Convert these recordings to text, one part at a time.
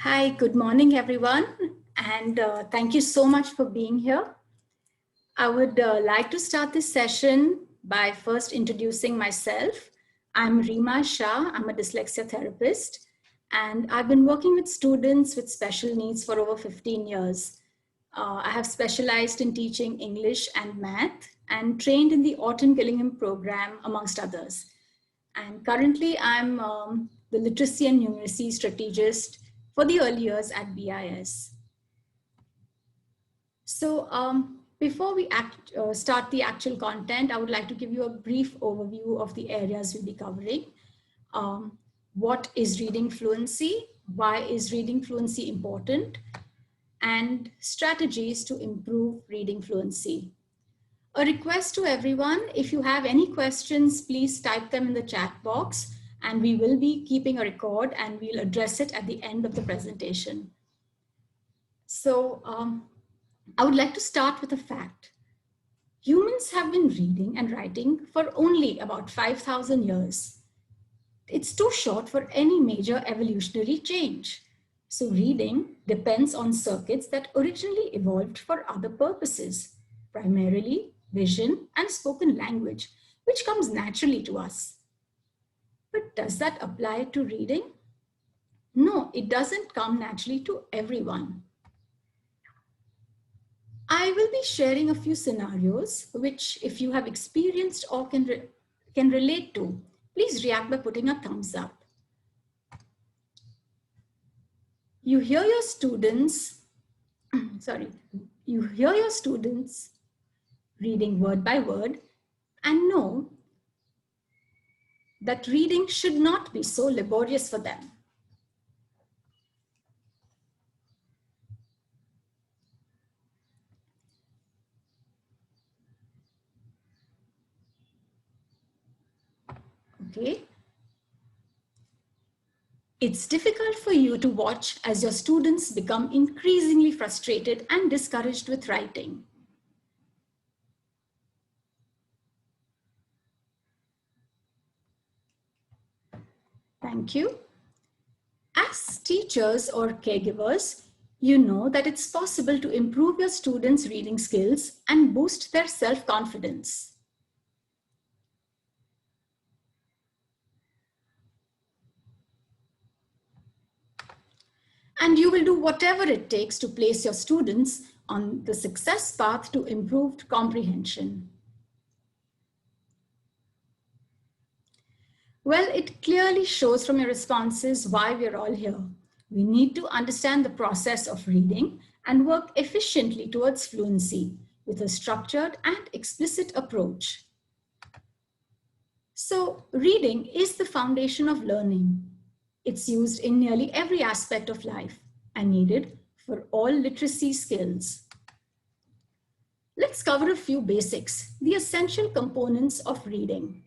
Hi, good morning, everyone. And thank you so much for being here. I would like to start this session by first introducing myself. I'm Rima Shah. I'm a dyslexia therapist, and I've been working with students with special needs for over 15 years. I have specialized in teaching English and math and trained in the Orton-Gillingham program, amongst others. And currently, I'm the literacy and numeracy strategist for the early years at BIS. So before we start the actual content, I would like to give you a brief overview of the areas we'll be covering. What is reading fluency? Why is reading fluency important? And strategies to improve reading fluency. A request to everyone, if you have any questions, please type them in the chat box and we will be keeping a record and we'll address it at the end of the presentation. So I would like to start with a fact. Humans have been reading and writing for only about 5,000 years. It's too short for any major evolutionary change. So reading depends on circuits that originally evolved for other purposes, primarily vision and spoken language, which comes naturally to us. But does that apply to reading? No, it doesn't come naturally to everyone. I will be sharing a few scenarios which, if you have experienced or can relate to, please react by putting a thumbs up. You hear your students, you hear your students reading word by word and know that reading should not be so laborious for them. Okay. It's difficult for you to watch as your students become increasingly frustrated and discouraged with writing. Thank you. As teachers or caregivers, you know that it's possible to improve your students' reading skills and boost their self-confidence. And you will do whatever it takes to place your students on the success path to improved comprehension. Well, it clearly shows from your responses why we're all here. We need to understand the process of reading and work efficiently towards fluency with a structured and explicit approach. So, reading is the foundation of learning. It's used in nearly every aspect of life and needed for all literacy skills. Let's cover a few basics, the essential components of reading.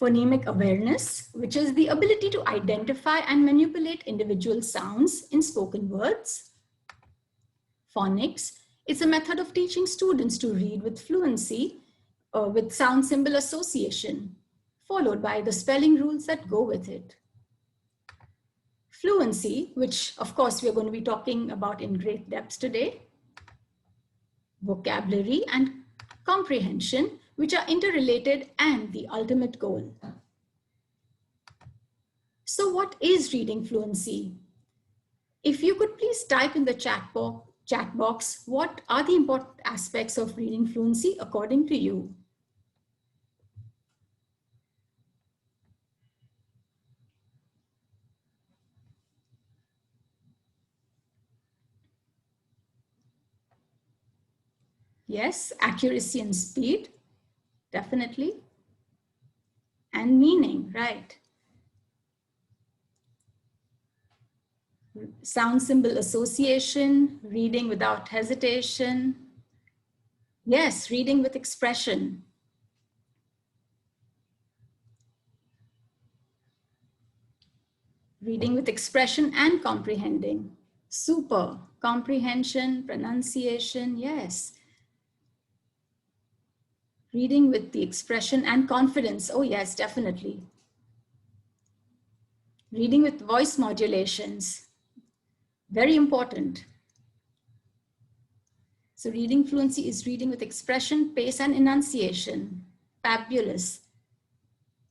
Phonemic awareness, which is the ability to identify and manipulate individual sounds in spoken words. Phonics, it's a method of teaching students to read with fluency with sound symbol association, followed by the spelling rules that go with it. Fluency, which of course we are going to be talking about in great depth today. Vocabulary and comprehension, which are interrelated and the ultimate goal. So what is reading fluency? If you could please type in the chat box, what are the important aspects of reading fluency according to you? Yes, accuracy and speed, definitely. And meaning, right? Sound symbol association, reading without hesitation. Yes, reading with expression. Reading with expression and comprehending. Super. Comprehension, pronunciation, yes. Reading with the expression and confidence. Oh yes, definitely. Reading with voice modulations, very important. So reading fluency is reading with expression, pace, and enunciation. Fabulous.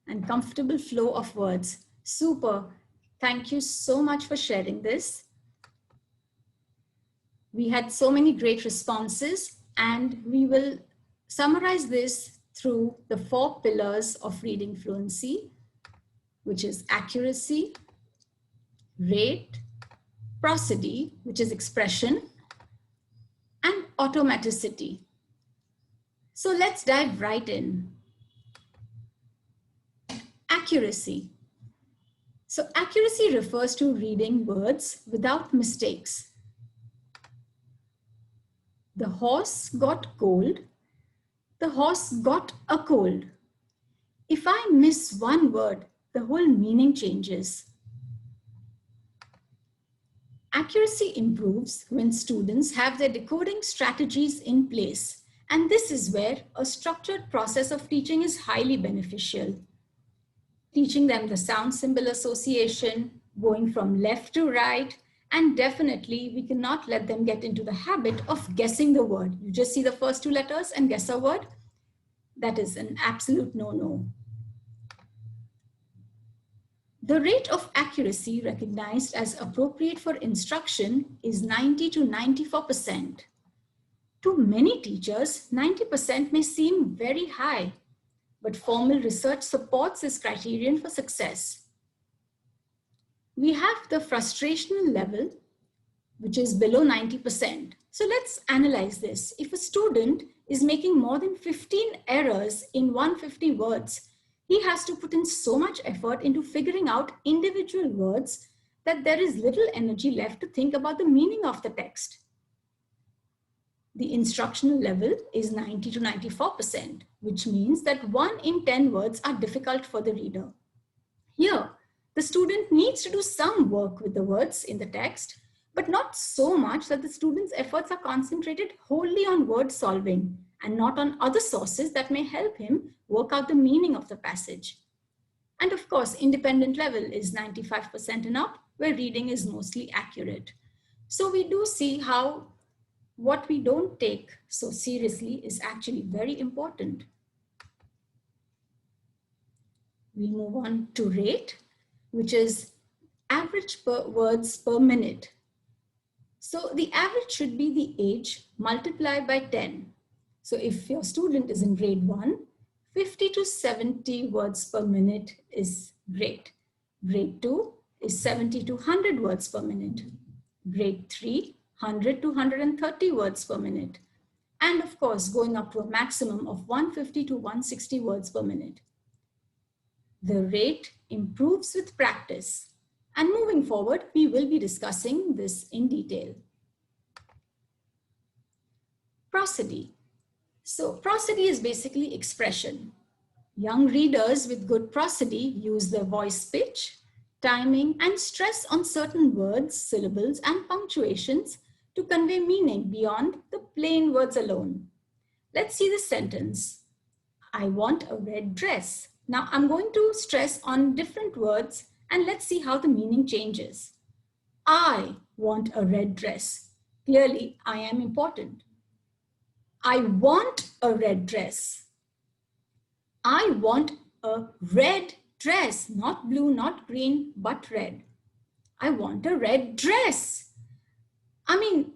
And comfortable flow of words. Super. Thank you so much for sharing this. We had so many great responses, and we will summarize this through the 4 pillars of reading fluency, which is accuracy, rate, prosody, which is expression, and automaticity. So let's dive right in. Accuracy. So accuracy refers to reading words without mistakes. The horse got cold. The horse got a cold. If I miss one word, the whole meaning changes. Accuracy improves when students have their decoding strategies in place. And this is where a structured process of teaching is highly beneficial. Teaching them the sound symbol association, going from left to right, and definitely we cannot let them get into the habit of guessing the word. You just see the first 2 letters and guess a word. That is an absolute no-no. The rate of accuracy recognized as appropriate for instruction is 90 to 94%. To many teachers, 90% may seem very high, but formal research supports this criterion for success. We have the frustrational level, which is below 90%. So let's analyze this. If a student is making more than 15 errors in 150 words, he has to put in so much effort into figuring out individual words that there is little energy left to think about the meaning of the text. The instructional level is 90 to 94%, which means that 1 in 10 words are difficult for the reader. Here, the student needs to do some work with the words in the text, but not so much that the student's efforts are concentrated wholly on word solving and not on other sources that may help him work out the meaning of the passage. And of course, independent level is 95% and up, where reading is mostly accurate. So we do see how what we don't take so seriously is actually very important. We move on to rate, which is average words per minute. So the average should be the age multiplied by 10. So if your student is in grade 1, 50 to 70 words per minute is great. Grade 2 is 70 to 100 words per minute. Grade 3, 100 to 130 words per minute. And of course, going up to a maximum of 150 to 160 words per minute. The rate improves with practice. And moving forward, we will be discussing this in detail. Prosody. So prosody is basically expression. Young readers with good prosody use their voice pitch, timing, and stress on certain words, syllables, and punctuations to convey meaning beyond the plain words alone. Let's see this sentence. I want a red dress. Now I'm going to stress on different words and let's see how the meaning changes. I want a red dress. Clearly, I am important. I want a red dress. I want a red dress, not blue, not green, but red. I want a red dress. I mean,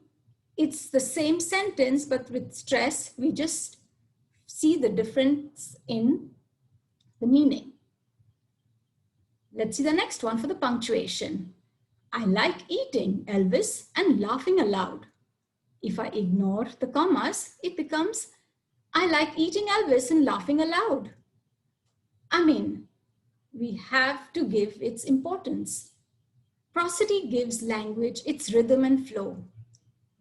it's the same sentence, but with stress, we just see the difference in the meaning. Let's see the next one for the punctuation. I like eating, Elvis, and laughing aloud. If I ignore the commas, it becomes, I like eating, Elvis, and laughing aloud. I mean, we have to give its importance. Prosody gives language its rhythm and flow.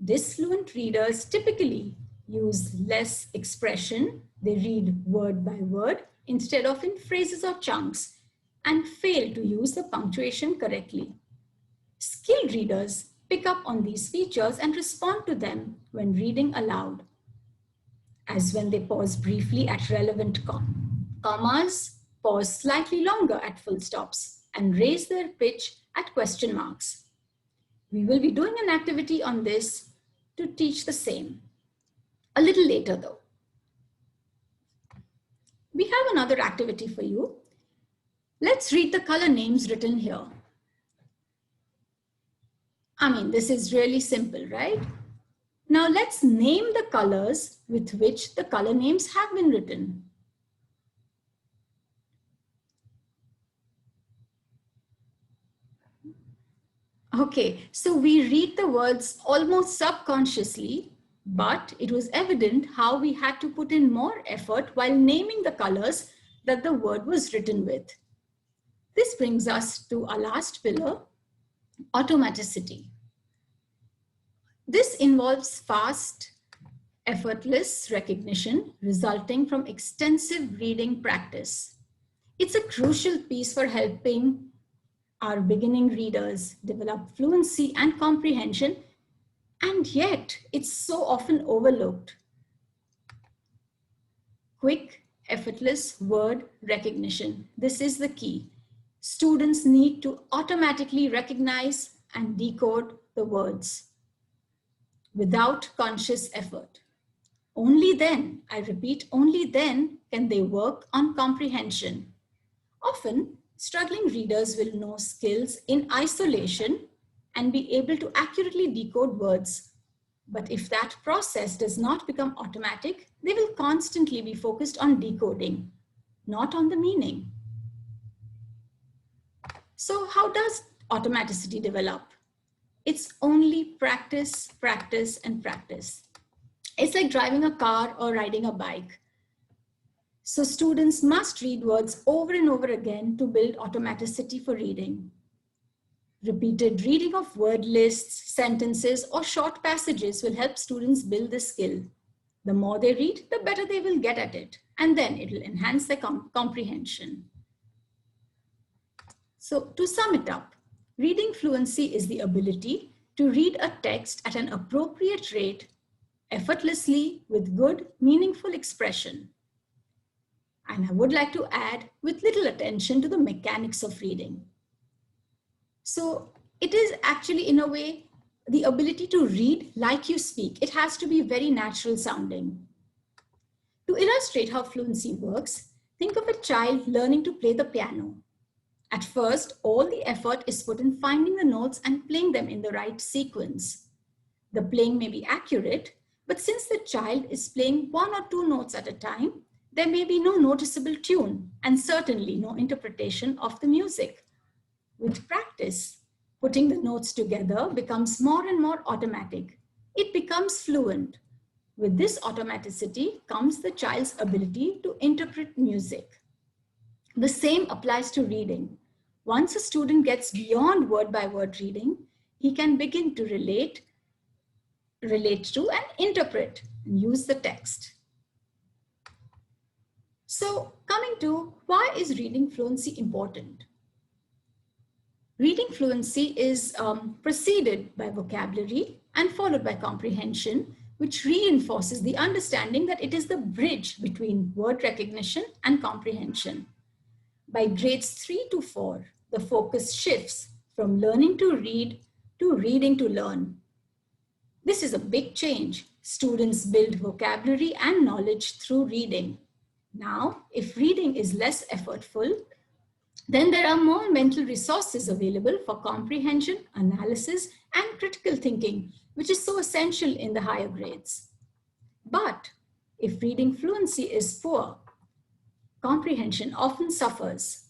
Disfluent readers typically use less expression. They read word by word instead of in phrases or chunks and fail to use the punctuation correctly. Skilled readers pick up on these features and respond to them when reading aloud, as when they pause briefly at relevant commas, pause slightly longer at full stops, and raise their pitch at question marks. We will be doing an activity on this to teach the same. A little later though. We have another activity for you. Let's read the color names written here. I mean, this is really simple, right? Now let's name the colors with which the color names have been written. Okay, so we read the words almost subconsciously, but it was evident how we had to put in more effort while naming the colors that the word was written with. This brings us to our last pillar, automaticity. This involves fast, effortless recognition resulting from extensive reading practice. It's a crucial piece for helping our beginning readers develop fluency and comprehension, and yet it's so often overlooked. Quick, effortless word recognition. This is the key. Students need to automatically recognize and decode the words without conscious effort. Only then, I repeat, only then can they work on comprehension. Often, struggling readers will know skills in isolation and be able to accurately decode words. But if that process does not become automatic, they will constantly be focused on decoding, not on the meaning. So how does automaticity develop? It's only practice, practice, and practice. It's like driving a car or riding a bike. So students must read words over and over again to build automaticity for reading. Repeated reading of word lists, sentences, or short passages will help students build this skill. The more they read, the better they will get at it, and then it will enhance their comprehension. So to sum it up, reading fluency is the ability to read a text at an appropriate rate, effortlessly, with good, meaningful expression. And I would like to add, with little attention to the mechanics of reading. So it is actually, in a way, the ability to read like you speak. It has to be very natural sounding. To illustrate how fluency works, think of a child learning to play the piano. At first, all the effort is put in finding the notes and playing them in the right sequence. The playing may be accurate, but since the child is playing one or two notes at a time, there may be no noticeable tune and certainly no interpretation of the music. With practice, putting the notes together becomes more and more automatic. It becomes fluent. With this automaticity comes the child's ability to interpret music. The same applies to reading. Once a student gets beyond word-by-word reading, he can begin to relate to and interpret and use the text. So coming to why is reading fluency important? Reading fluency is preceded by vocabulary and followed by comprehension, which reinforces the understanding that it is the bridge between word recognition and comprehension. By grades 3 to 4, the focus shifts from learning to read to reading to learn. This is a big change. Students build vocabulary and knowledge through reading. Now, if reading is less effortful, then there are more mental resources available for comprehension, analysis, and critical thinking, which is so essential in the higher grades. But if reading fluency is poor, comprehension often suffers.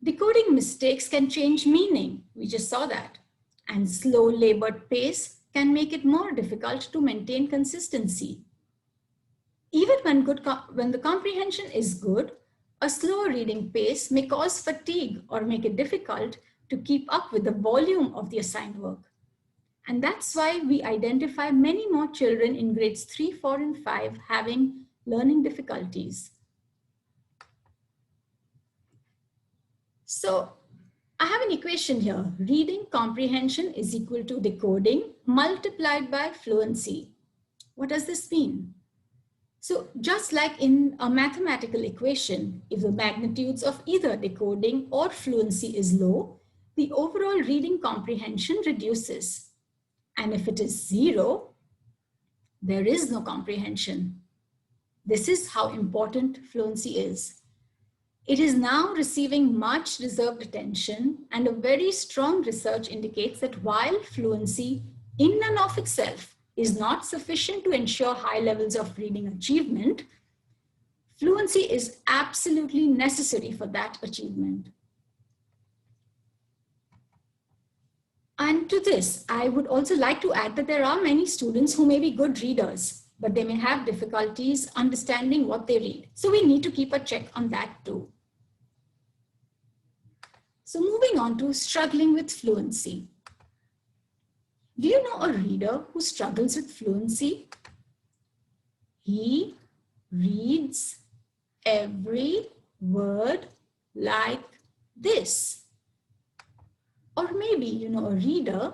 Decoding mistakes can change meaning. We just saw that. And slow labored pace can make it more difficult to maintain consistency. Even when the comprehension is good, a slower reading pace may cause fatigue or make it difficult to keep up with the volume of the assigned work. And that's why we identify many more children in grades 3, 4, and 5 having learning difficulties. So I have an equation here. Reading comprehension is equal to decoding multiplied by fluency. What does this mean? So just like in a mathematical equation, if the magnitudes of either decoding or fluency is low, the overall reading comprehension reduces. And if it is 0, there is no comprehension. This is how important fluency is. It is now receiving much deserved attention, and a very strong research indicates that while fluency in and of itself is not sufficient to ensure high levels of reading achievement, fluency is absolutely necessary for that achievement. And to this, I would also like to add that there are many students who may be good readers, but they may have difficulties understanding what they read. So we need to keep a check on that too. So moving on to struggling with fluency. Do you know a reader who struggles with fluency? He reads every word like this. Or maybe you know a reader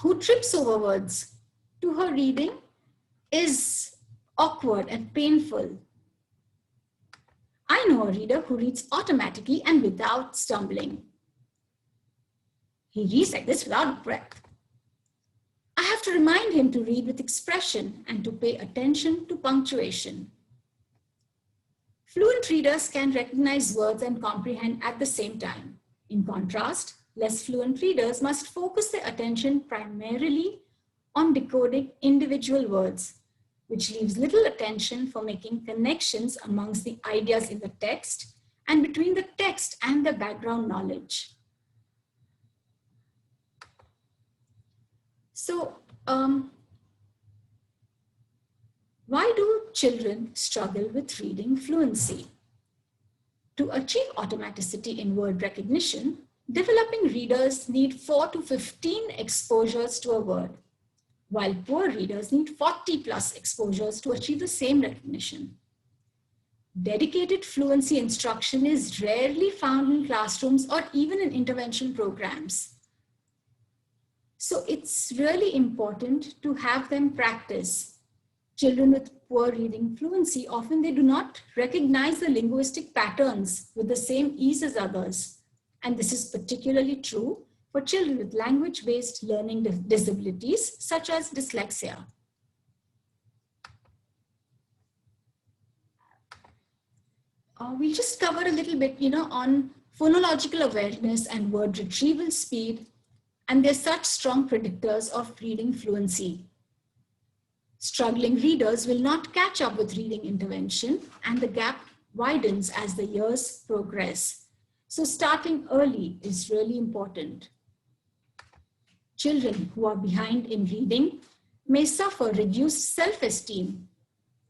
who trips over words. To her, reading is awkward and painful. I know a reader who reads automatically and without stumbling. He reads like this without breath. I have to remind him to read with expression and to pay attention to punctuation. Fluent readers can recognize words and comprehend at the same time. In contrast, less fluent readers must focus their attention primarily on decoding individual words, which leaves little attention for making connections amongst the ideas in the text and between the text and the background knowledge. So, why do children struggle with reading fluency? To achieve automaticity in word recognition, developing readers need 4 to 15 exposures to a word, while poor readers need 40 plus exposures to achieve the same recognition. Dedicated fluency instruction is rarely found in classrooms or even in intervention programs. So it's really important to have them practice. Children with poor reading fluency, often they do not recognize the linguistic patterns with the same ease as others. And this is particularly true for children with language-based learning disabilities, such as dyslexia. We'll just cover a little bit, on phonological awareness and word retrieval speed, and they're such strong predictors of reading fluency. Struggling readers will not catch up with reading intervention, and the gap widens as the years progress. So starting early is really important. Children who are behind in reading may suffer reduced self-esteem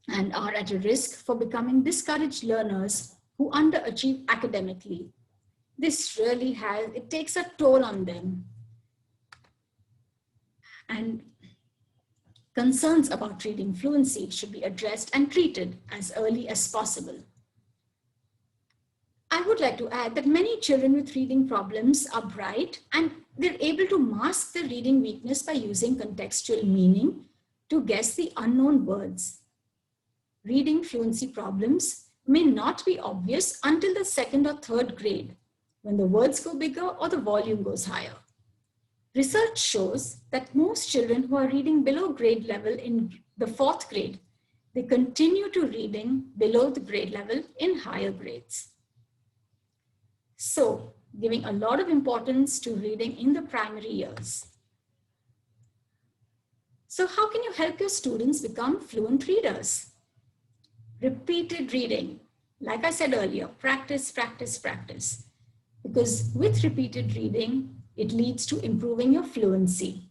and are at a risk for becoming discouraged learners who underachieve academically. This really it takes a toll on them. And concerns about reading fluency should be addressed and treated as early as possible. I would like to add that many children with reading problems are bright and they're able to mask their reading weakness by using contextual meaning to guess the unknown words. Reading fluency problems may not be obvious until the 2nd or 3rd grade, when the words go bigger or the volume goes higher. Research shows that most children who are reading below grade level in the 4th grade, they continue to reading below the grade level in higher grades. So, giving a lot of importance to reading in the primary years. So how can you help your students become fluent readers? Repeated reading. Like I said earlier, practice, practice, practice. Because with repeated reading, it leads to improving your fluency.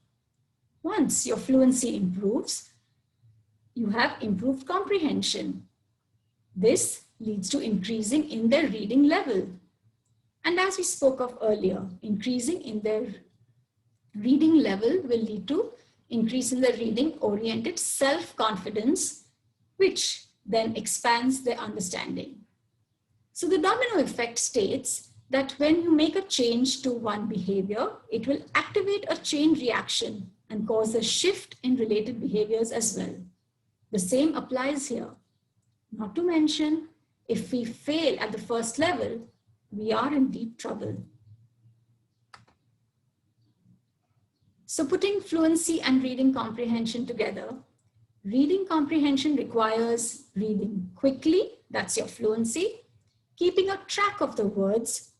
Once your fluency improves, you have improved comprehension. This leads to increasing in their reading level. And as we spoke of earlier, increasing in their reading level will lead to increase in their reading-oriented self-confidence, which then expands their understanding. So the domino effect states that when you make a change to one behavior, it will activate a chain reaction and cause a shift in related behaviors as well. The same applies here. Not to mention, if we fail at the first level, we are in deep trouble. So putting fluency and reading comprehension together, reading comprehension requires reading quickly, that's your fluency, keeping a track of the words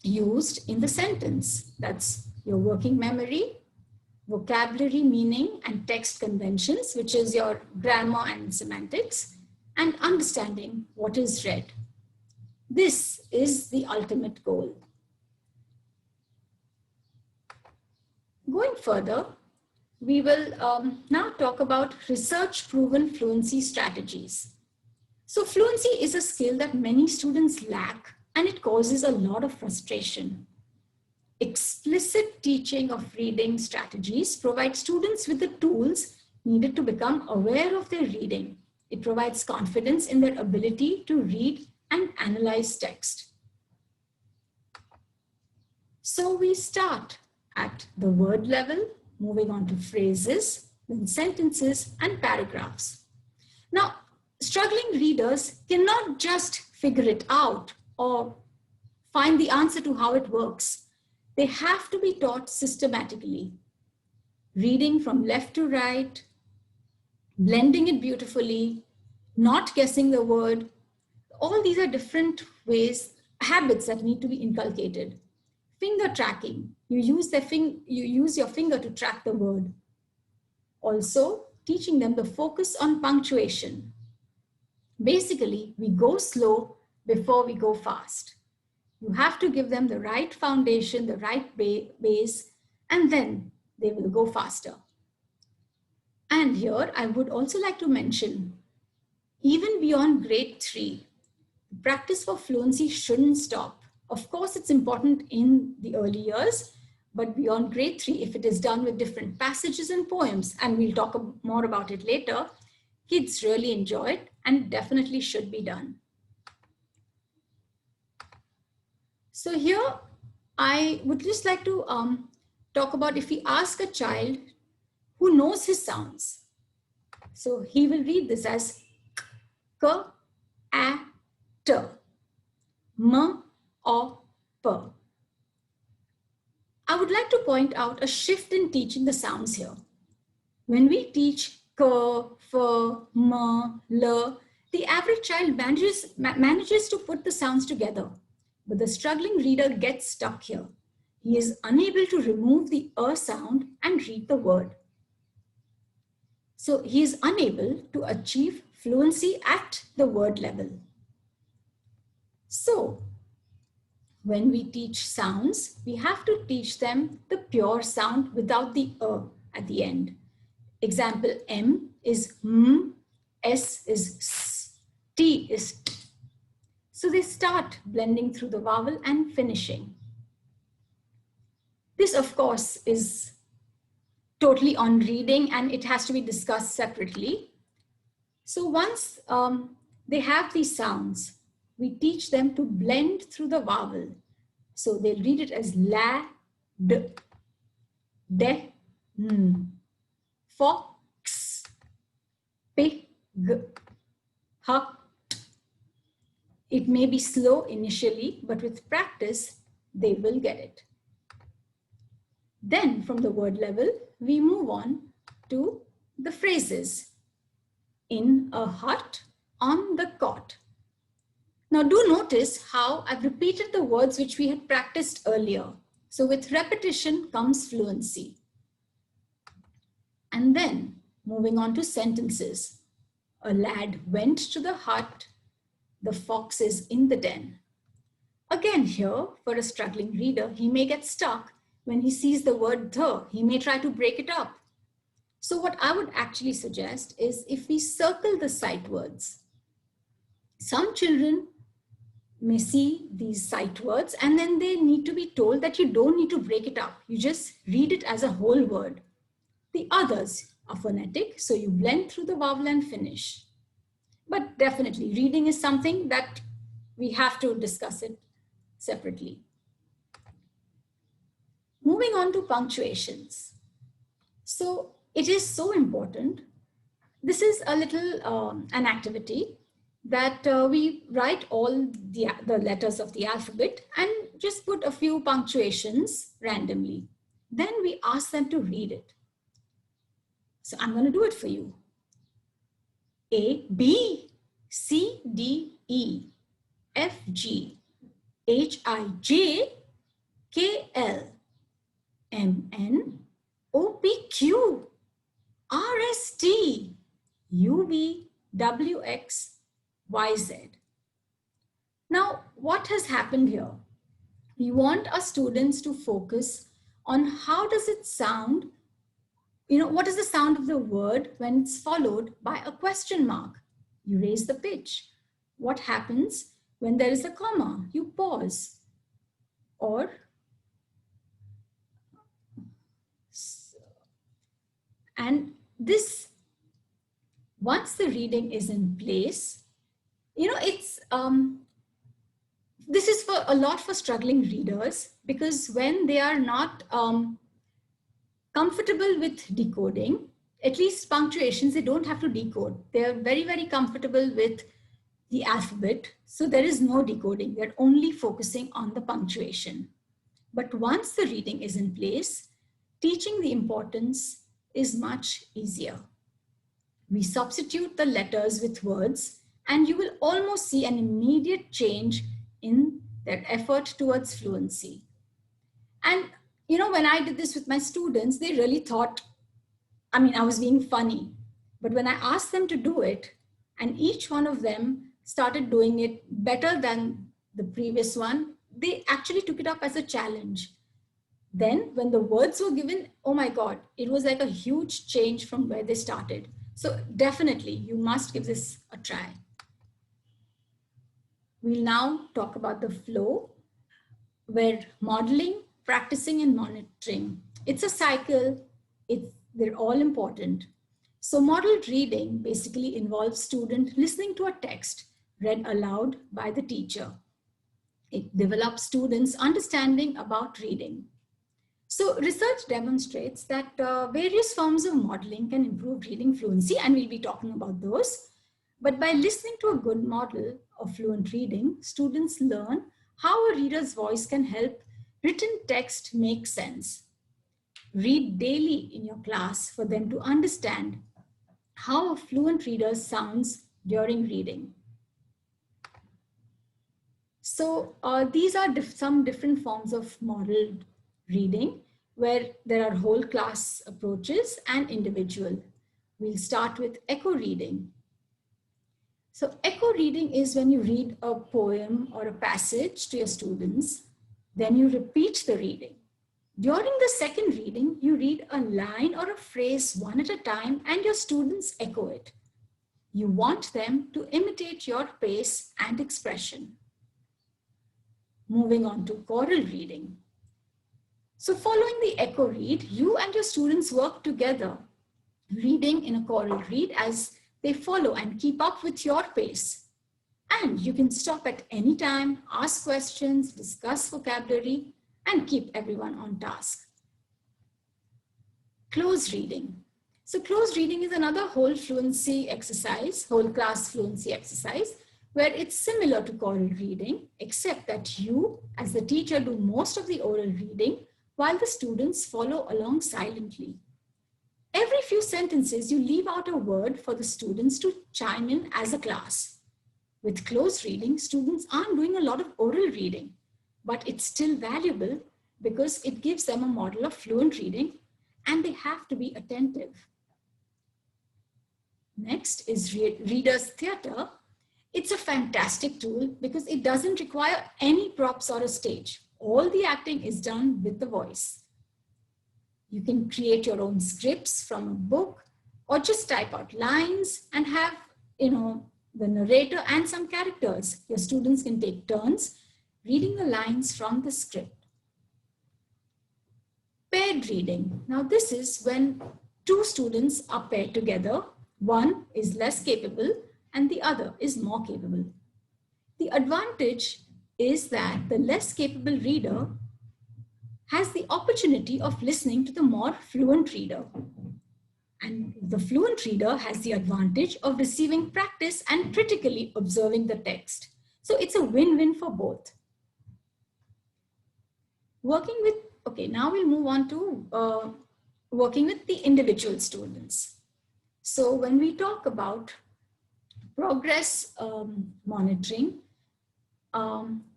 used in the sentence, that's your working memory, vocabulary, meaning, and text conventions, which is your grammar and semantics, and understanding what is read. This is the ultimate goal. Going further, we will now talk about research-proven fluency strategies. So fluency is a skill that many students lack, and it causes a lot of frustration. Explicit teaching of reading strategies provides students with the tools needed to become aware of their reading. It provides confidence in their ability to read and analyze text. So we start at the word level, moving on to phrases, then sentences and paragraphs. Now, struggling readers cannot just figure it out or find the answer to how it works. They have to be taught systematically, reading from left to right, blending it beautifully, not guessing the word. All these are different ways, habits that need to be inculcated. Finger tracking, you use your finger to track the word. Also, teaching them the focus on punctuation. Basically, we go slow before we go fast. You have to give them the right foundation, the right base, and then they will go faster. And here I would also like to mention, even beyond grade 3, the practice for fluency shouldn't stop. Of course, it's important in the early years, but beyond grade 3, if it is done with different passages and poems, and we'll talk more about it later, kids really enjoy it and definitely should be done. So here, I would just like to talk about if we ask a child who knows his sounds. So he will read this as k, a, t, m, o, p. I would like to point out a shift in teaching the sounds here. When we teach k, f, m, l, the average child manages to put the sounds together. But the struggling reader gets stuck here. He is unable to remove the sound and read the word. So he is unable to achieve fluency at the word level. So when we teach sounds, we have to teach them the pure sound without the at the end. Example, M is M, S is S, T is T. So they start blending through the vowel and finishing. This, of course, is totally on reading and it has to be discussed separately. So once they have these sounds, we teach them to blend through the vowel. So they'll read it as la, d, de, n, fox, pig, h. It may be slow initially, but with practice, they will get it. Then from the word level, we move on to the phrases. In a hut, on the cot. Now do notice how I've repeated the words which we had practiced earlier. So with repetition comes fluency. And then moving on to sentences. A lad went to the hut, the fox is in the den. Again here, for a struggling reader, he may get stuck when he sees the word the. He may try to break it up. So what I would actually suggest is if we circle the sight words. Some children may see these sight words and then they need to be told that you don't need to break it up. You just read it as a whole word. The others are phonetic, so you blend through the vowel and finish. But definitely reading is something that we have to discuss it separately. Moving on to punctuations. So it is so important This is a little an activity that we write all the letters of the alphabet and just put a few punctuations randomly. Then we ask them to read it. So I'm going to do it for you. A, B, C, D, E, F, G, H, I, J, K, L, M, N, O, P, Q, R, S, T, U, V, W, X, Y, Z. Now, what has happened here? We want our students to focus on how does it sound, what is the sound of the word when it's followed by a question mark? You raise the pitch. What happens when there is a comma? You pause. Or, and this, once the reading is in place, it's, this is for a lot for struggling readers, because when they are not comfortable with decoding, at least punctuations, they don't have to decode. They're very, very comfortable with the alphabet. So there is no decoding. They're only focusing on the punctuation. But once the reading is in place, teaching the importance is much easier. We substitute the letters with words, and you will almost see an immediate change in their effort towards fluency. And when I did this with my students, they really thought, I was being funny. But when I asked them to do it, and each one of them started doing it better than the previous one, they actually took it up as a challenge. Then when the words were given, oh my God, it was like a huge change from where they started. So definitely, you must give this a try. We'll now talk about the flow, where modeling, practicing, and monitoring. It's a cycle. They're all important. So modeled reading basically involves student listening to a text read aloud by the teacher. It develops students' understanding about reading. So research demonstrates that various forms of modeling can improve reading fluency, and we'll be talking about those. But by listening to a good model of fluent reading, students learn how a reader's voice can help written text make sense. Read daily in your class for them to understand how a fluent reader sounds during reading. So these are some different forms of modeled reading, where there are whole class approaches and individual. We'll start with echo reading. So echo reading is when you read a poem or a passage to your students, then you repeat the reading. During the second reading, you read a line or a phrase one at a time, and your students echo it. You want them to imitate your pace and expression. Moving on to choral reading. So following the echo read, you and your students work together, reading in a choral read as they follow and keep up with your pace. And you can stop at any time, ask questions, discuss vocabulary, and keep everyone on task. Close reading. So close reading is another whole fluency exercise, whole class fluency exercise, where it's similar to choral reading, except that you, as the teacher, do most of the oral reading while the students follow along silently. Every few sentences, you leave out a word for the students to chime in as a class. With close reading, students aren't doing a lot of oral reading, but it's still valuable because it gives them a model of fluent reading, and they have to be attentive. Next is Reader's Theatre. It's a fantastic tool because it doesn't require any props or a stage. All the acting is done with the voice. You can create your own scripts from a book, or just type out lines and have, the narrator and some characters. Your students can take turns reading the lines from the script. Paired reading. Now this is when two students are paired together. One is less capable and the other is more capable. The advantage is that the less capable reader has the opportunity of listening to the more fluent reader. And the fluent reader has the advantage of receiving practice and critically observing the text. So it's a win-win for both. Working with, okay, now we'll move on to working with the individual students. So when we talk about progress monitoring,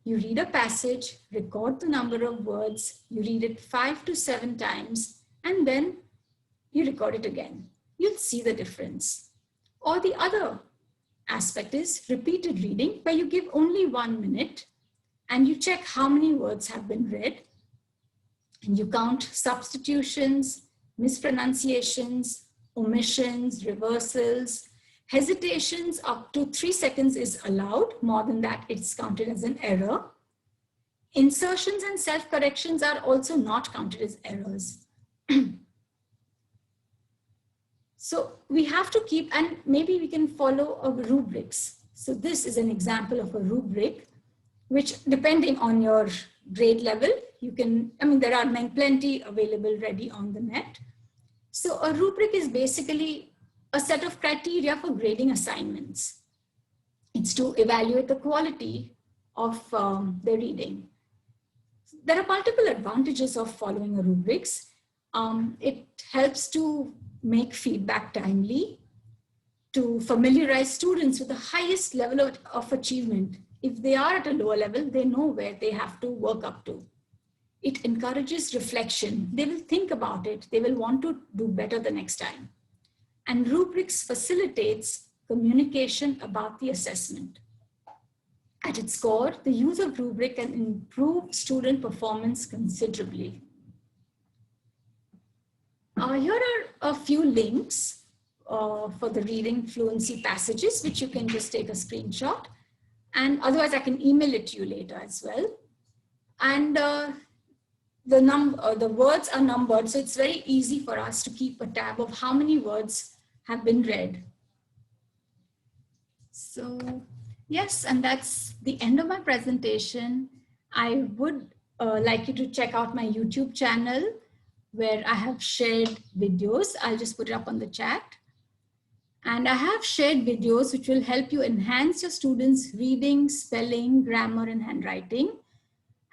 you read a passage, record the number of words, you read it 5 to 7 times, and then you record it again. You'll see the difference. Or the other aspect is repeated reading, where you give only 1 minute and you check how many words have been read, and you count substitutions, mispronunciations, omissions, reversals, hesitations. Up to 3 seconds is allowed. More than that, it's counted as an error. Insertions and self-corrections are also not counted as errors. So we have to keep, and maybe we can follow a rubrics. So this is an example of a rubric, which depending on your grade level, you can, I mean, there are plenty available ready on the net. So a rubric is basically a set of criteria for grading assignments. It's to evaluate the quality of the reading. There are multiple advantages of following a rubrics. It helps to make feedback timely, to familiarize students with the highest level of achievement. If they are at a lower level, they know where they have to work up to. It encourages reflection. They will think about it. They will want to do better the next time. And rubrics facilitates communication about the assessment. At its core, the use of rubric can improve student performance considerably. Here are a few links for the reading fluency passages, which you can just take a screenshot. And otherwise, I can email it to you later as well. And the words are numbered, so it's very easy for us to keep a tab of how many words have been read. So yes, and that's the end of my presentation. I would like you to check out my YouTube channel, where I have shared videos. I'll just put it up on the chat. And I have shared videos which will help you enhance your students' reading, spelling, grammar, and handwriting.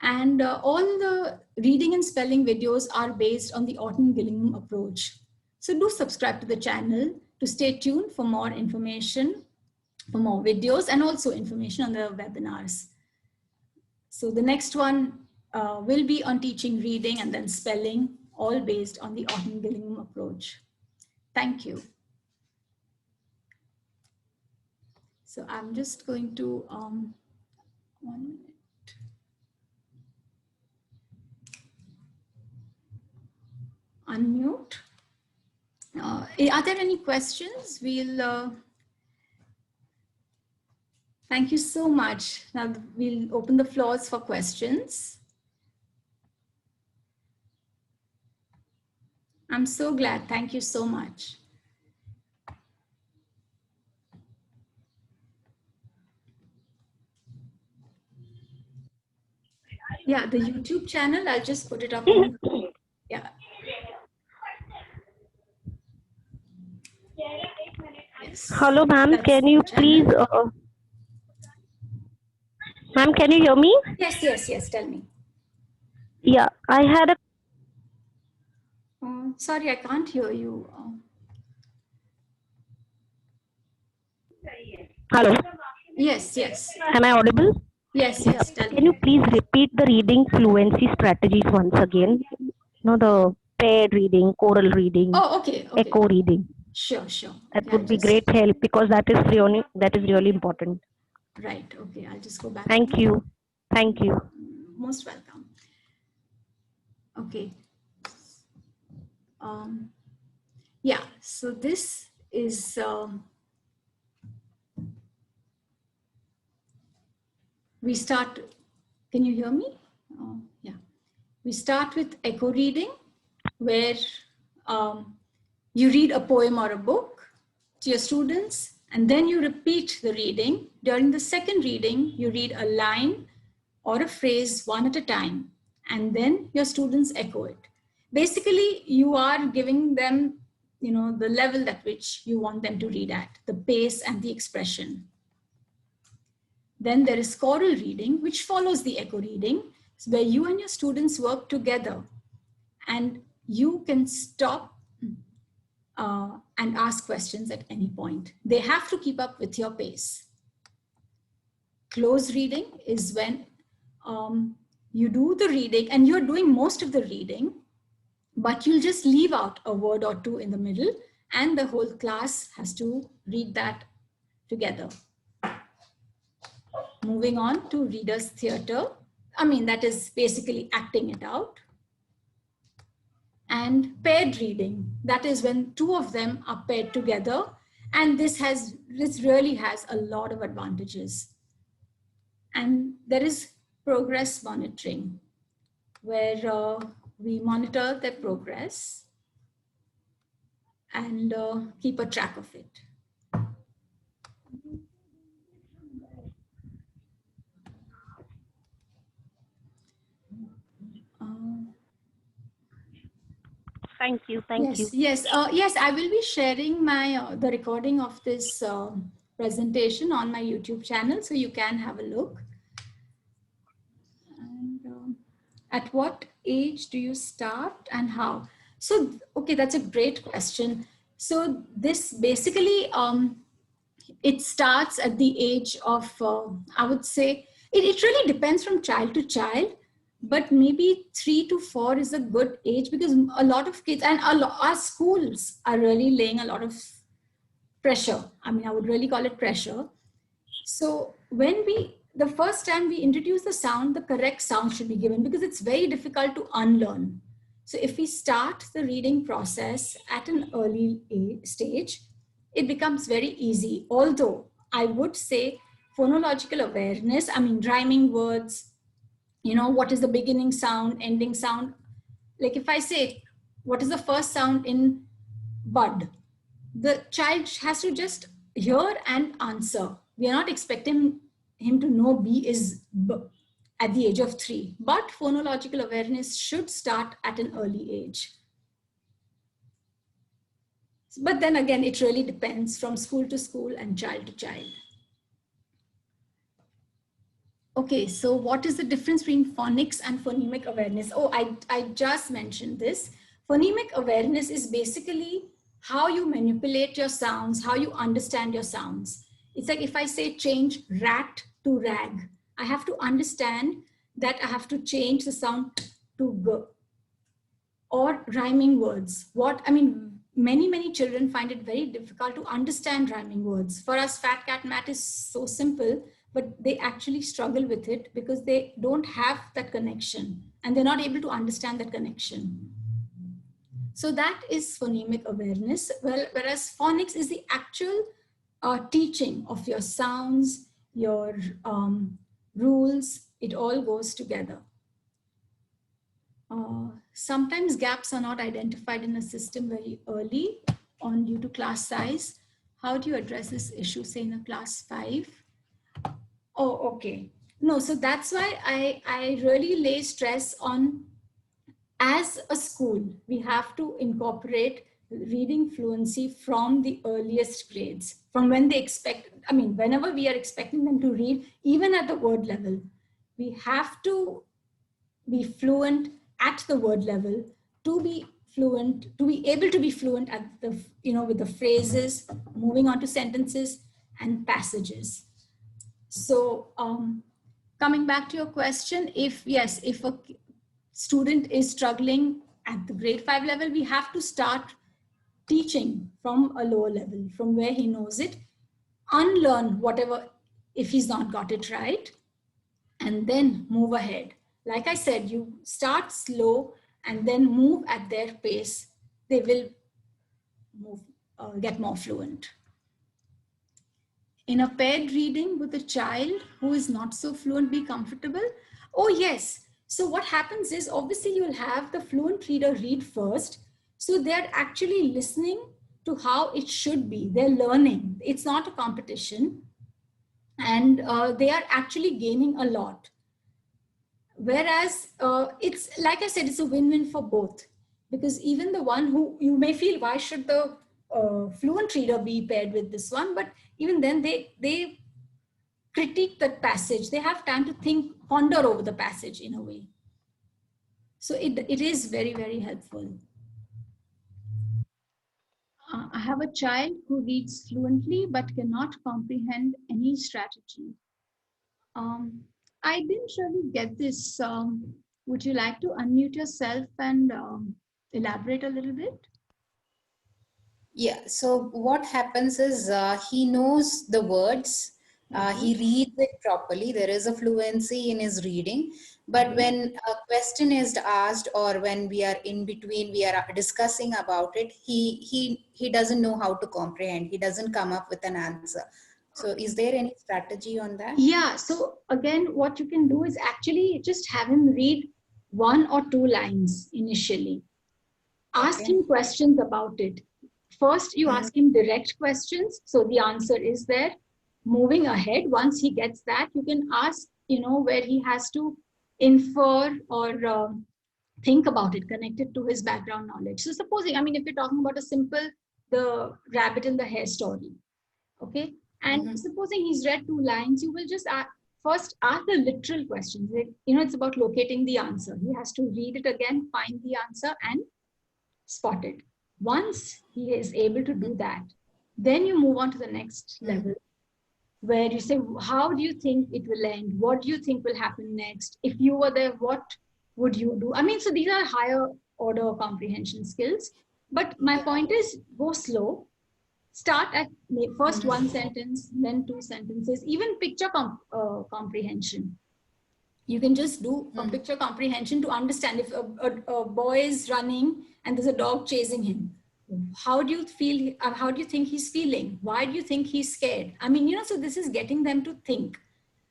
And all the reading and spelling videos are based on the Orton-Gillingham approach. So do subscribe to the channel to stay tuned for more information, for more videos, and also information on the webinars. So the next one will be on teaching reading and then spelling, all based on the Orton-Gillingham approach. Thank you. So I'm just going to, 1 minute. Unmute. Are there any questions? We'll, thank you so much. Now we'll open the floors for questions. I'm so glad. Thank you so much. Yeah, the YouTube channel, I'll just put it up on, yeah. Yes. Hello, ma'am. Can you please, ma'am, can you hear me? Yes, yes, yes. Tell me. Yeah, I had a. Sorry, I can't hear you. Hello. Yes, yes. Am I audible? Yes, yes. Tell Can you me. please repeat the reading fluency strategies once again? No, the paired reading, choral reading, Okay. echo reading. Sure, sure. That would be great help, because that is really important. Right. Okay. I'll just go back. Thank you. Thank you. Most welcome. Okay. Yeah. So this is. We start. Can you hear me? Yeah. We start with echo reading, where you read a poem or a book to your students, and then you repeat the reading. During the second reading, you read a line or a phrase one at a time, and then your students echo it. Basically, you are giving them the level at which you want them to read at, the pace and the expression. Then there is choral reading, which follows the echo reading, where you and your students work together and you can stop and ask questions at any point. They have to keep up with your pace. Close reading is when you do the reading and you're doing most of the reading, but you'll just leave out a word or two in the middle and the whole class has to read that together. Moving on to reader's theater. That is basically acting it out. And paired reading, that is when two of them are paired together. And this really has a lot of advantages. And there is progress monitoring, where we monitor their progress and keep a track of it. Thank you. Yes, I will be sharing my the recording of this presentation on my YouTube channel, so you can have a look. And at what age do you start and how? So, okay, that's a great question. So this basically, it starts at the age of, I would say, it really depends from child to child, but maybe 3 to 4 is a good age, because a lot of kids and our schools are really laying a lot of pressure. I would really call it pressure. So when the first time we introduce the sound, the correct sound should be given, because it's very difficult to unlearn. So if we start the reading process at an early stage, it becomes very easy. Although I would say phonological awareness, rhyming words, what is the beginning sound, ending sound. Like if I say, what is the first sound in bud? The child has to just hear and answer. We are not expecting him to know B is B at the age of 3, but phonological awareness should start at an early age. But then again, it really depends from school to school and child to child. Okay, so what is the difference between phonics and phonemic awareness? Oh, I just mentioned this. Phonemic awareness is basically how you manipulate your sounds, how you understand your sounds. It's like if I say change rat to rag, I have to understand that I have to change the sound to g. Or rhyming words. Many children find it very difficult to understand rhyming words. For us, fat, cat, mat is so simple, but they actually struggle with it because they don't have that connection and they're not able to understand that connection. So that is phonemic awareness, whereas phonics is the actual teaching of your sounds, your rules. It all goes together. Sometimes gaps are not identified in a system very early on due to class size. How do you address this issue, say in a class 5? Oh, okay. No, so that's why I really lay stress on, as a school, we have to incorporate reading fluency from the earliest grades, from when they expect, whenever we are expecting them to read, even at the word level, we have to be fluent at the word level to be fluent, to be able to be fluent at the, with the phrases, moving on to sentences and passages. So coming back to your question, if a student is struggling at the grade 5 level, we have to start teaching from a lower level, from where he knows it, unlearn whatever, if he's not got it right, and then move ahead. Like I said, you start slow and then move at their pace. They will get more fluent. In a paired reading with a child who is not so fluent, be comfortable? Oh, yes. So what happens is, obviously you'll have the fluent reader read first. So they're actually listening to how it should be. They're learning. It's not a competition. And they are actually gaining a lot. Whereas it's, like I said, it's a win-win for both. because even the one who you may feel, why should the fluent reader be paired with this one? But even then they critique that passage. They have time to think, ponder over the passage in a way. So it is very, very helpful. I have a child who reads fluently but cannot comprehend any strategy. Um, I didn't really get this. Would you like to unmute yourself and elaborate a little bit? Yeah, so what happens is he knows the words, he reads it properly. There is a fluency in his reading. But when a question is asked or when we are in between, we are discussing about it, he doesn't know how to comprehend. He doesn't come up with an answer. So is there any strategy on that? Yeah, so again, what you can do is actually just have him read 1 or 2 lines initially. Ask him questions about it. First, you ask him direct questions, so the answer is there. Moving ahead, once he gets that, you can ask, where he has to infer or think about it, connected to his background knowledge. So supposing, if you're talking about a simple, the rabbit and the hare story, okay? And supposing he's read 2 lines, you will just first ask the literal questions. It's about locating the answer. He has to read it again, find the answer, and spot it. Once he is able to do that, then you move on to the next level, where you say, how do you think it will end? What do you think will happen next? If you were there, what would you do? So these are higher order comprehension skills. But my point is, go slow. Start at first 1 sentence, then 2 sentences, even picture comprehension. You can just do a picture comprehension to understand if a boy is running and there's a dog chasing him. How do you feel? How do you think he's feeling? Why do you think he's scared? So this is getting them to think.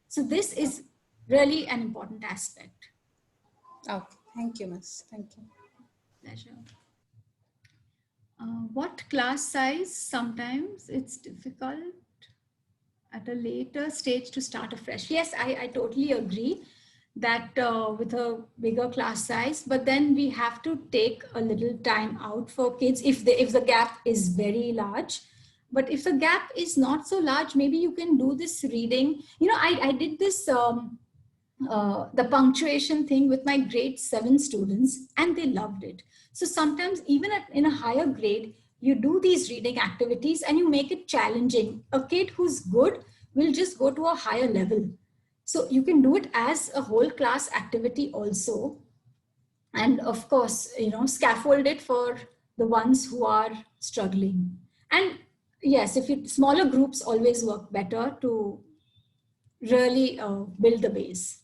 So this is really an important aspect. Okay, thank you, Miss. Thank you. Pleasure. What class size? Sometimes it's difficult at a later stage to start afresh. Yes, I totally agree that with a bigger class size, but then we have to take a little time out for kids if the gap is very large. But if the gap is not so large, maybe you can do this reading. I did this the punctuation thing with my grade 7 students, and they loved it. So sometimes even in a higher grade, you do these reading activities and you make it challenging. A kid who's good will just go to a higher level. So you can do it as a whole class activity also. And of course, scaffold it for the ones who are struggling. And yes, smaller groups always work better to really build the base.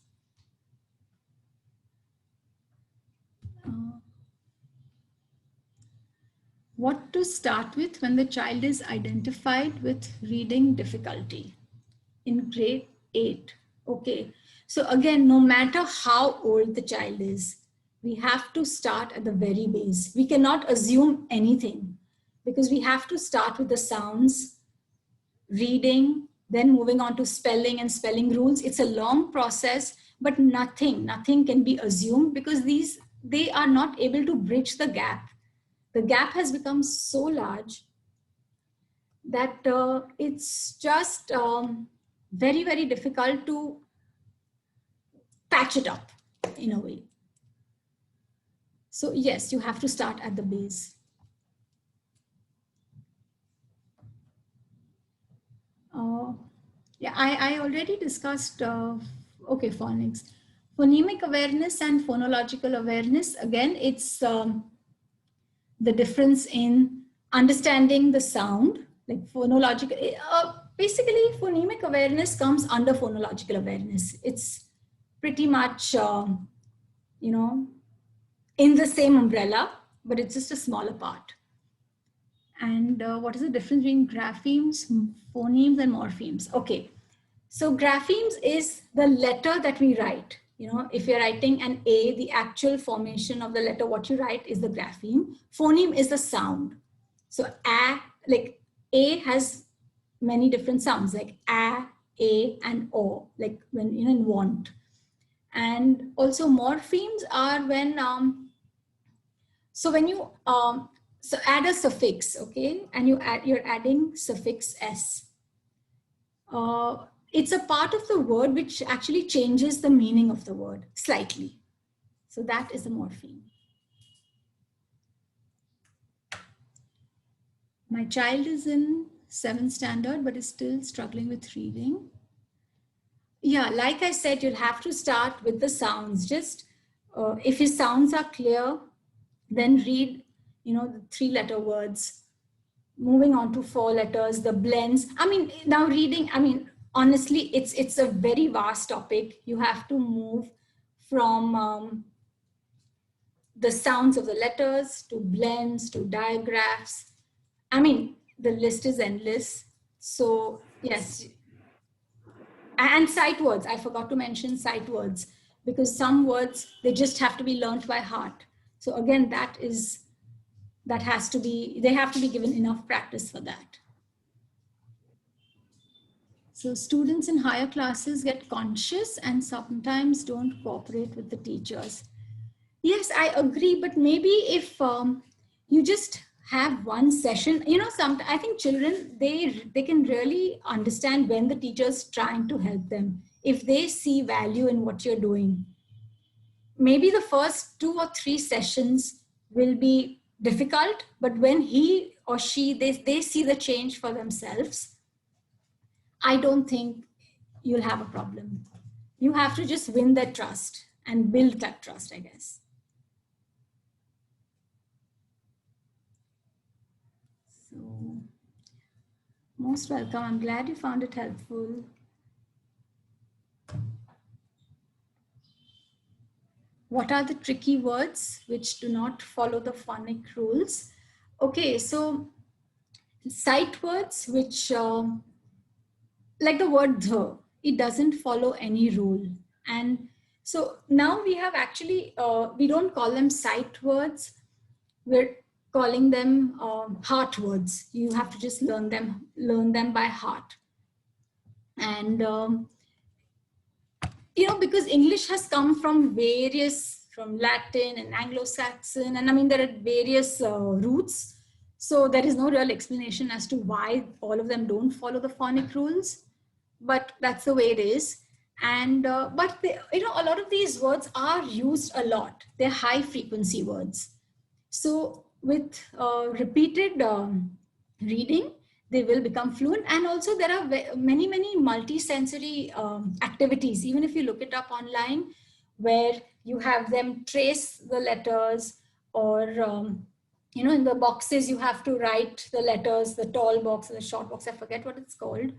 What to start with when the child is identified with reading difficulty in grade 8? Okay, so again, no matter how old the child is, we have to start at the very base. We cannot assume anything because we have to start with the sounds, reading, then moving on to spelling and spelling rules. It's a long process, but nothing can be assumed because they are not able to bridge the gap. The gap has become so large that it's just very, very difficult to patch it up in a way. So yes, you have to start at the base. Yeah, I already discussed, okay, phonics. Phonemic awareness and phonological awareness, again, it's the difference in understanding the sound, like phonological, basically phonemic awareness comes under phonological awareness. It's pretty much, in the same umbrella, but it's just a smaller part. And what is the difference between graphemes, phonemes, and morphemes? Okay, so graphemes is the letter that we write. If you're writing an A, the actual formation of the letter, what you write is the grapheme. Phoneme is the sound. So like A has many different sounds, like A, and O, like when in want. And also morphemes are when, So when you so add a suffix, okay, and you're adding suffix s. It's a part of the word which actually changes the meaning of the word slightly. So that is a morpheme. My child is in 7th standard, but is still struggling with reading. Yeah, like I said, you'll have to start with the sounds. Just if his sounds are clear, then read, the 3-letter words. Moving on to 4 letters, the blends. I mean, now reading, honestly, it's a very vast topic. You have to move from the sounds of the letters to blends to digraphs. The list is endless. So yes, and sight words. I forgot to mention sight words, because some words, they just have to be learned by heart. So again, they have to be given enough practice for that. So students in higher classes get conscious and sometimes don't cooperate with the teachers. Yes, I agree. But maybe if you just have one session, I think children, they can really understand when the teacher's trying to help them. If they see value in what you're doing, maybe the first 2 or 3 sessions will be difficult, but when he or she, they see the change for themselves, I don't think you'll have a problem. You have to just win their trust and build that trust, I guess. So, most welcome. I'm glad you found it helpful. What are the tricky words which do not follow the phonic rules? Okay, so sight words which, like the word the, it doesn't follow any rule. And so now we have actually, we don't call them sight words. We're calling them heart words. You have to just learn them by heart. And because English has come from Latin and Anglo-Saxon, and there are various roots. So there is no real explanation as to why all of them don't follow the phonic rules, but that's the way it is. And but a lot of these words are used a lot. They're high frequency words. So with repeated reading, they will become fluent. And also there are many, many multi-sensory activities, even if you look it up online, where you have them trace the letters, or in the boxes you have to write the letters, the tall box and the short box, I forget what it's called.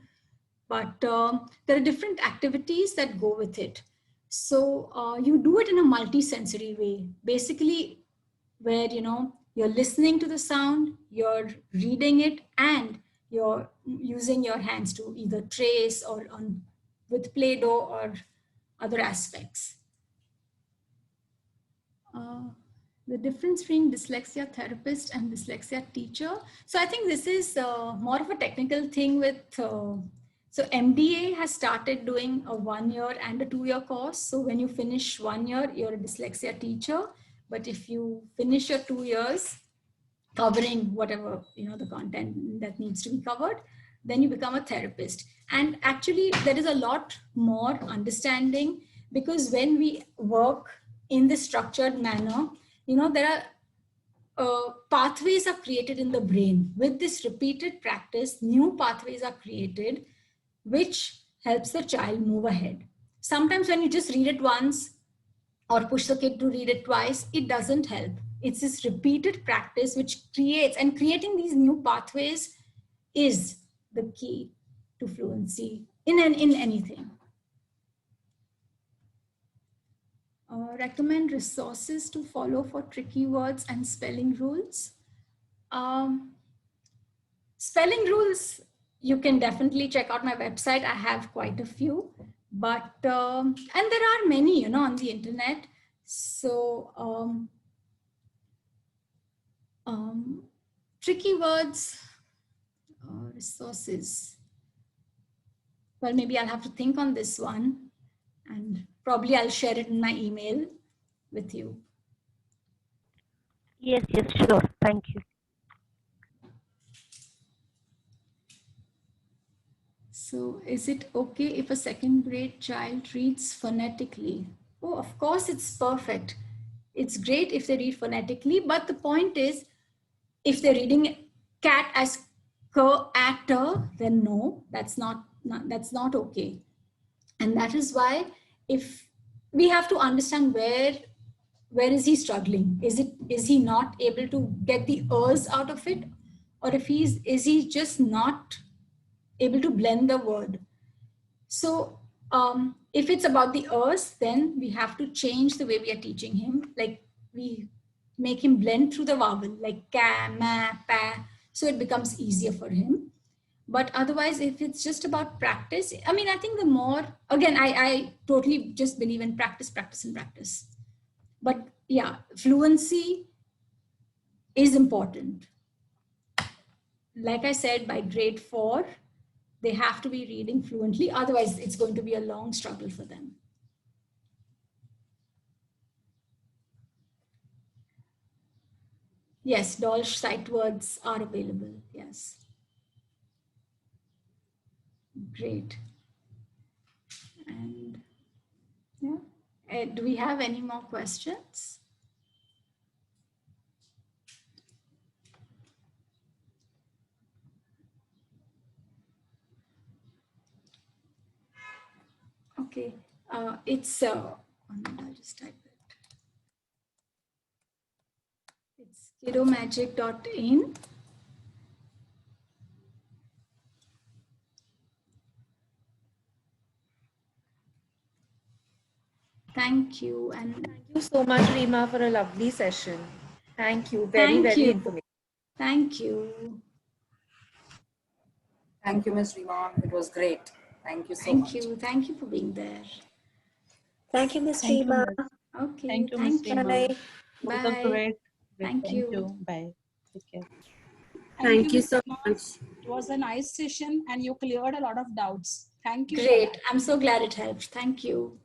But there are different activities that go with it. So you do it in a multi-sensory way, basically, where you're listening to the sound, you're reading it, and you're using your hands to either trace or with Play-Doh or other aspects. The difference between dyslexia therapist and dyslexia teacher. So I think this is more of a technical thing with, so MDA has started doing a 1-year and a 2-year course. So when you finish 1 year, you're a dyslexia teacher. But if you finish your 2 years, covering whatever, the content that needs to be covered, then you become a therapist. And actually there is a lot more understanding, because when we work in this structured manner, there are pathways are created in the brain. With this repeated practice, new pathways are created, which helps the child move ahead. Sometimes when you just read it once or push the kid to read it twice, it doesn't help. It's this repeated practice which creating these new pathways is the key to fluency in anything. Recommend resources to follow for tricky words and spelling rules. Spelling rules, you can definitely check out my website. I have quite a few, but and there are many, on the internet. So tricky words, resources. Well, maybe I'll have to think on this one, and probably I'll share it in my email with you. Yes, yes, sure. Thank you. So is it okay if a second grade child reads phonetically? Oh, of course it's perfect. It's great if they read phonetically, but the point is, if they're reading cat as actor, then no, that's not okay. And that is why, if we have to understand where is he struggling? Is he not able to get the ers out of it? Or if is he just not able to blend the word? So if it's about the ers, then we have to change the way we are teaching him. Like, we make him blend through the vowel, like ka, ma, pa, so it becomes easier for him. But otherwise, if it's just about practice, I mean, I think the more, again, I totally just believe in practice, practice, and practice. But yeah, fluency is important. Like I said, by grade 4, they have to be reading fluently. Otherwise, it's going to be a long struggle for them. Yes, Dolch sight words are available. Yes. Great. And yeah. Do we have any more questions? Okay. It's, I'll just type it. It's kidomagic.in. Thank you. And thank you so much, Rima, for a lovely session. Thank you. Very, thank very you. informative. Thank you. Thank you, Ms. Rima. It was great. Thank you so Thank much. you. Thank you for being there. Thank you, Ms. Thank you, Rima. Miss. Okay. Thank you, Miss Thank Rima. you. Bye. It was a Bye. great. Thank you. Bye. Take care. Thank you so Rima. much. It was a nice session and you cleared a lot of doubts. Thank you for Great. that. I'm so glad it helped. Thank you.